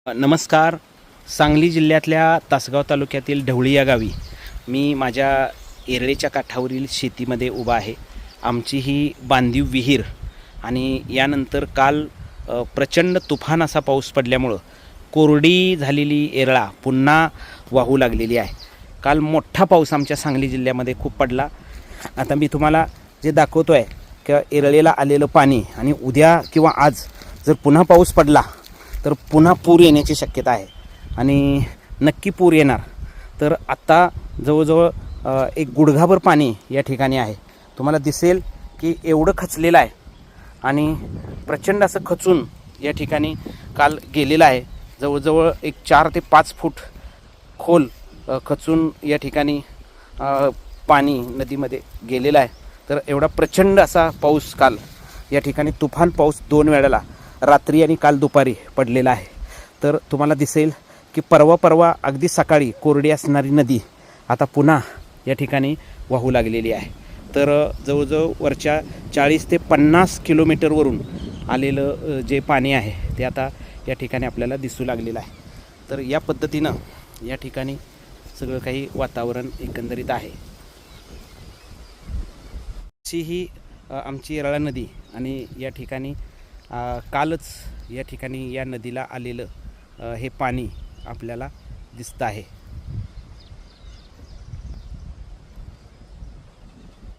नमस्कार. सांगली जिल्ह्यातल्या तासगाव तालुक्यातील ढवळी या गावी मी माझ्या येरळेच्या काठावरील शेतीमध्ये उभा आहे. आमची ही बांधीव विहीर आणि यानंतर काल प्रचंड तुफान असा पाऊस पडल्यामुळं कोरडी झालेली येरळा पुन्हा वाहू लागलेली आहे. काल मोठा पाऊस आमच्या सांगली जिल्ह्यामध्ये खूप पडला. आता मी तुम्हाला जे दाखवतो आहे की येरळेला आलेलं पाणी आणि उद्या किंवा आज जर पुन्हा पाऊस पडला तर पुन्हा पूर येण्याची शक्यता आहे आणि नक्की पूर येणार. तर आत्ता जवळजवळ एक गुडघाभर पाणी या ठिकाणी आहे. तुम्हाला दिसेल की एवढं खचलेलं आहे आणि प्रचंड असं खचून या ठिकाणी काल गेलेलं आहे. जवळजवळ एक 4 ते 5 फूट खोल खचून या ठिकाणी पाणी नदीमध्ये गेलेलं आहे. तर एवढा प्रचंड असा पाऊस काल या ठिकाणी तुफान पाऊस 2 वेळेला रात्री आणि काल दुपारी पडलेला आहे. तर तुम्हाला दिसेल की परवा अगदी सकाळी कोरडी असणारी नदी आता पुन्हा या ठिकाणी वाहू लागलेली आहे. तर जवळजवळ वरच्या 40 ते 50 किलोमीटरवरून आलेलं जे पाणी आहे ते आता या ठिकाणी आपल्याला दिसू लागलेलं आहे. तर या पद्धतीनं या ठिकाणी सगळं काही वातावरण एकंदरीत आहे. अशी ही आमची येरळा नदी आणि या ठिकाणी कालच या ठिकाणी या नदीला आलेलं हे पाणी आपल्याला दिसतं आहे.